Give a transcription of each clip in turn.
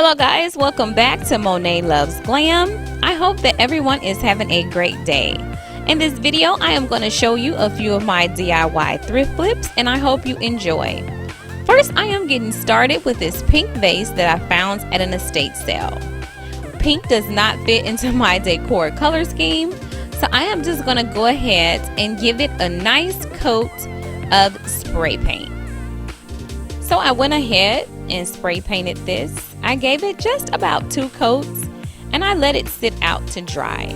Hello guys, welcome back to Monet Loves Glam. I hope that everyone is having a great day. In this video, I am going to show you a few of my DIY thrift flips and I hope you enjoy. First, I am getting started with this pink vase that I found at an estate sale. Pink does not fit into my decor color scheme, so I am just going to go ahead and give it a nice coat of spray paint. So I went ahead and spray painted this. I gave it just about 2 coats and I let it sit out to dry.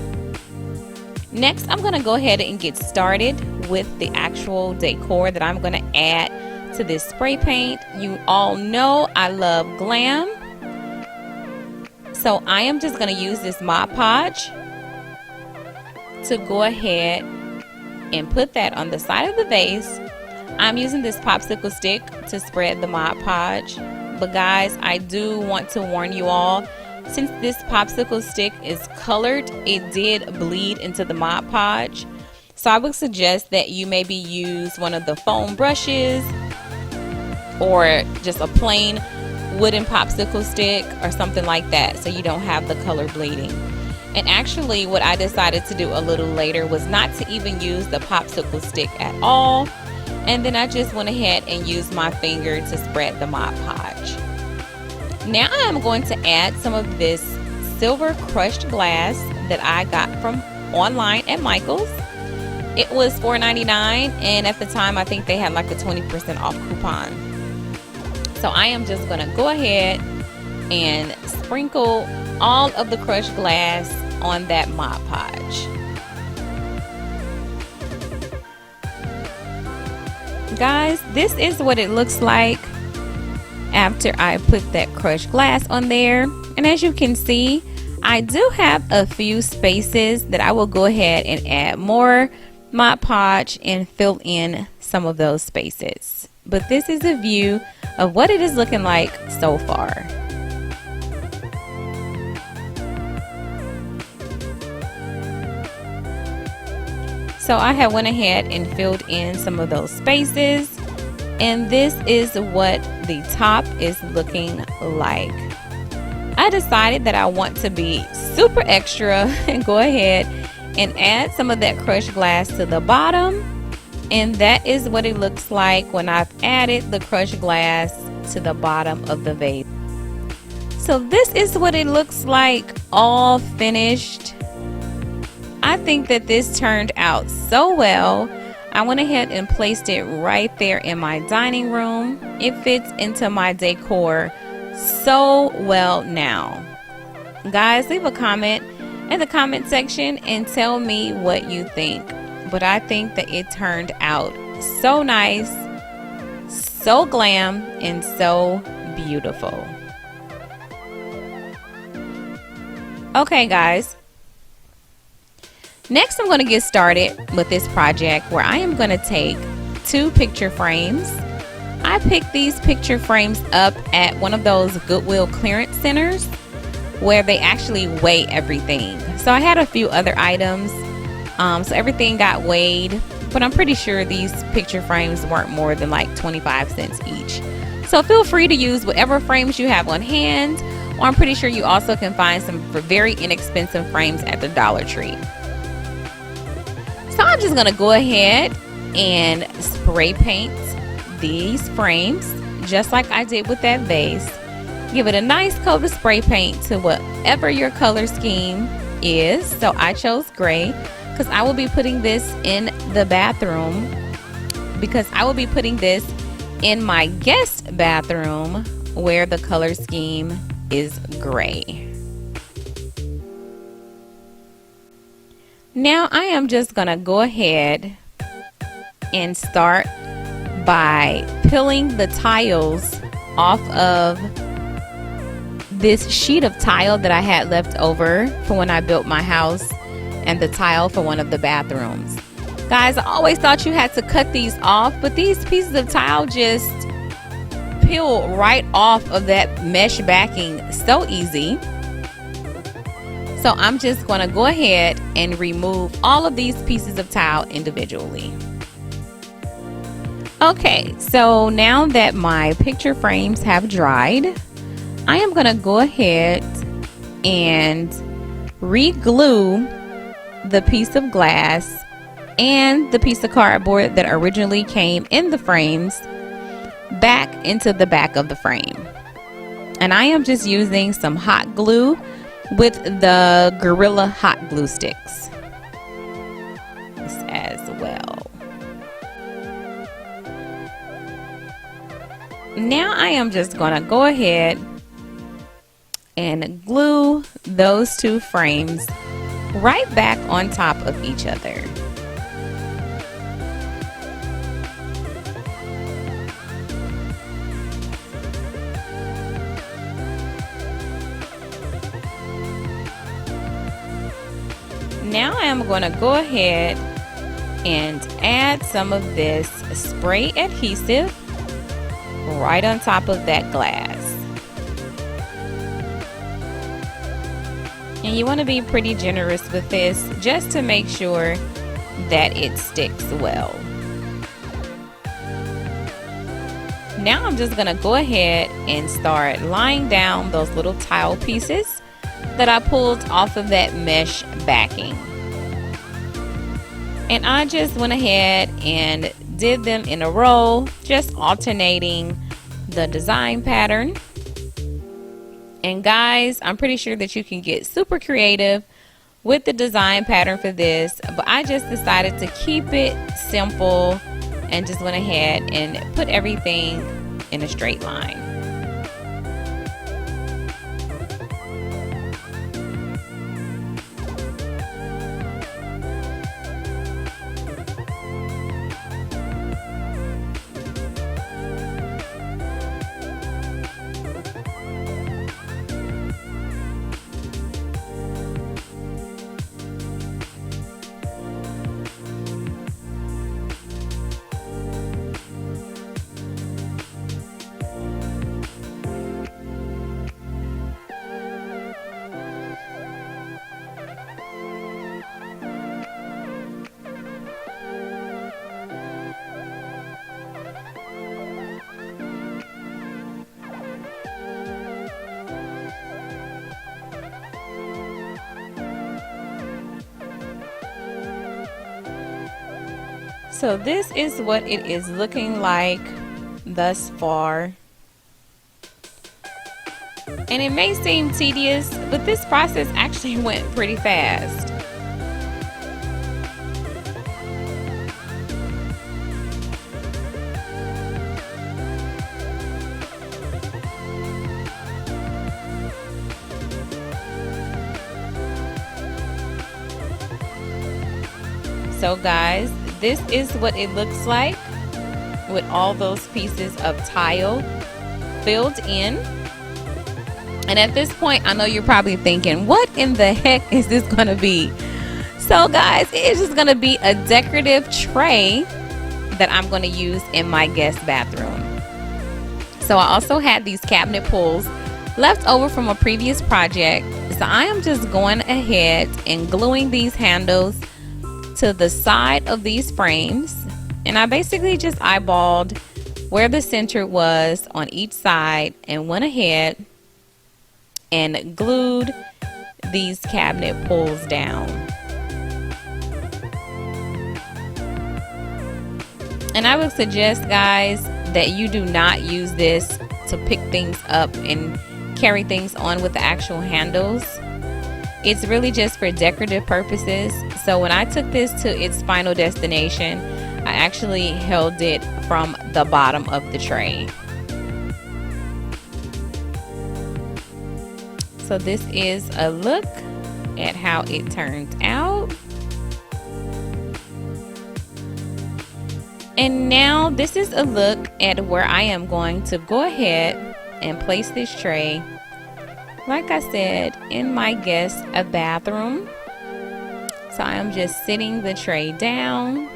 Next, I'm going to go ahead and get started with the actual decor that I'm going to add to this spray paint. You all know I love glam. So I am just going to use this Mod Podge to go ahead and put that on the side of the vase. I'm using this popsicle stick to spread the Mod Podge. But guys, I do want to warn you all, since this popsicle stick is colored, it did bleed into the Mod Podge. So I would suggest that you maybe use one of the foam brushes or just a plain wooden popsicle stick or something like that so you don't have the color bleeding. And actually what I decided to do a little later was not to even use the popsicle stick at all. And then I just went ahead and used my finger to spread the Mod Podge. Now I am going to add some of this silver crushed glass that I got from online at Michael's. It was $4.99 and at the time I think they had like a 20% off coupon. So I am just going to go ahead and sprinkle all of the crushed glass on that Mod Podge. Guys, this is what it looks like after I put that crushed glass on there. And as you can see, I do have a few spaces that I will go ahead and add more Mod Podge and fill in some of those spaces. But this is a view of what it is looking like so far. So I have went ahead and filled in some of those spaces, and this is what the top is looking like. I decided that I want to be super extra and go ahead and add some of that crushed glass to the bottom, and that is what it looks like when I've added the crushed glass to the bottom of the vase. So this is what it looks like all finished. I think that this turned out so well. I went ahead and placed it right there in my dining room. It fits into my decor so well now. Guys, leave a comment in the comment section and tell me what you think. But I think that it turned out so nice, so glam, and so beautiful. Okay guys. Next, I'm going to get started with this project where I am going to take 2 picture frames. I picked these picture frames up at one of those Goodwill clearance centers where they actually weigh everything. So I had a few other items, so everything got weighed, but I'm pretty sure these picture frames weren't more than like 25 cents each. So feel free to use whatever frames you have on hand, or I'm pretty sure you also can find some very inexpensive frames at the Dollar Tree. So I'm just going to go ahead and spray paint these frames just like I did with that vase. Give it a nice coat of spray paint to whatever your color scheme is. So I chose gray because I will be putting this in the bathroom, because I will be putting this in my guest bathroom where the color scheme is gray. Now I am just going to go ahead and start by peeling the tiles off of this sheet of tile that I had left over for when I built my house, and the tile for one of the bathrooms. Guys, I always thought you had to cut these off, but these pieces of tile just peel right off of that mesh backing so easy. So I'm just going to go ahead and remove all of these pieces of tile individually. Okay, so now that my picture frames have dried, I am going to go ahead and re-glue the piece of glass and the piece of cardboard that originally came in the frames back into the back of the frame. And I am just using some hot glue with the Gorilla hot glue sticks as well. Now I am just gonna go ahead and glue those two frames right back on top of each other. Now I am going to go ahead and add some of this spray adhesive right on top of that glass. And you want to be pretty generous with this just to make sure that it sticks well. Now I'm just going to go ahead and start laying down those little tile pieces that I pulled off of that mesh backing. And I just went ahead and did them in a row, just alternating the design pattern. And guys, I'm pretty sure that you can get super creative with the design pattern for this, but I just decided to keep it simple and just went ahead and put everything in a straight line. So this is what it is looking like thus far. And it may seem tedious, but this process actually went pretty fast. So guys, this is what it looks like with all those pieces of tile filled in. And at this point, I know you're probably thinking, what in the heck is this going to be? So guys, it's just going to be a decorative tray that I'm going to use in my guest bathroom. So I also had these cabinet pulls left over from a previous project. So I am just going ahead and gluing these handles to the side of these frames, and I basically just eyeballed where the center was on each side and went ahead and glued these cabinet pulls down. And I would suggest, guys, that you do not use this to pick things up and carry things on with the actual handles. It's really just for decorative purposes. So when I took this to its final destination, I actually held it from the bottom of the tray. So this is a look at how it turned out. And now this is a look at where I am going to go ahead and place this tray, like I said, in my guest bathroom. So I am just sitting the tray down.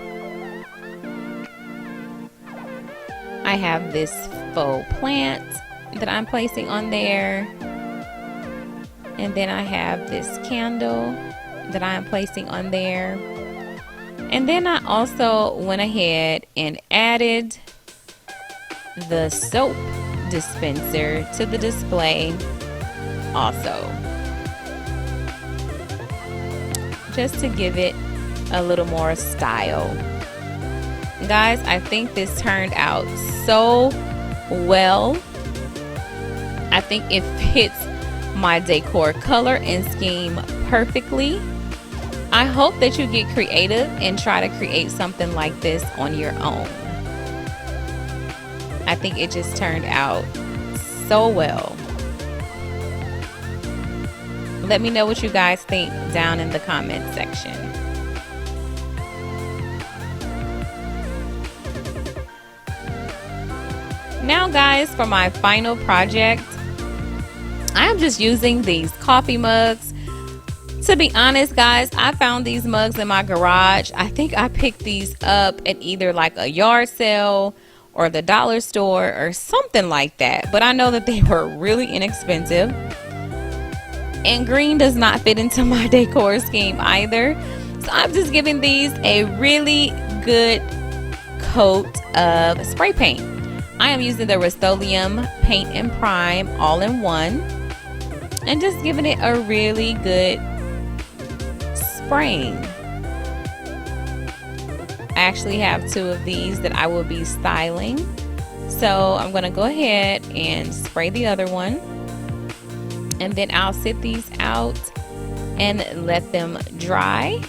I have this faux plant that I'm placing on there. And then I have this candle that I'm placing on there. And then I also went ahead and added the soap dispenser to the display also, just to give it a little more style. Guys, I think this turned out so well. I think it fits my decor color and scheme perfectly. I hope that you get creative and try to create something like this on your own. I think it just turned out so well. Let me know what you guys think down in the comment section. Now guys, for my final project, I'm just using these coffee mugs. To be honest guys, I found these mugs in my garage. I think I picked these up at either like a yard sale or the dollar store or something like that. But I know that they were really inexpensive. And green does not fit into my decor scheme either. So I'm just giving these a really good coat of spray paint. I am using the Rust-Oleum Paint and Prime all-in-one. And just giving it a really good spraying. I actually have two of these that I will be styling. So I'm going to go ahead and spray the other one. And then I'll sit these out and let them dry.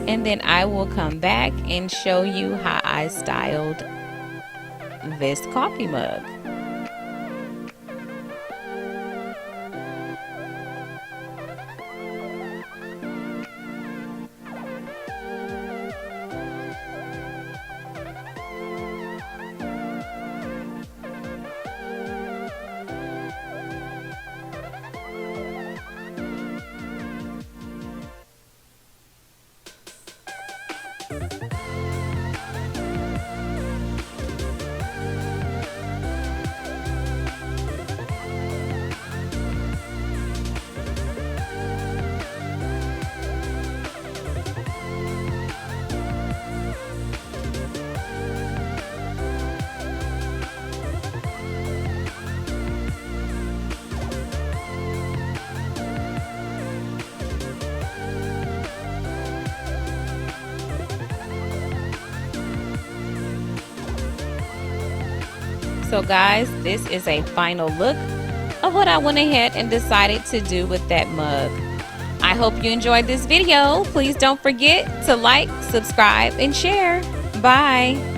And then I will come back and show you how I styled this coffee mug. So guys, this is a final look of what I went ahead and decided to do with that mug. I hope you enjoyed this video. Please don't forget to like, subscribe, and share. Bye.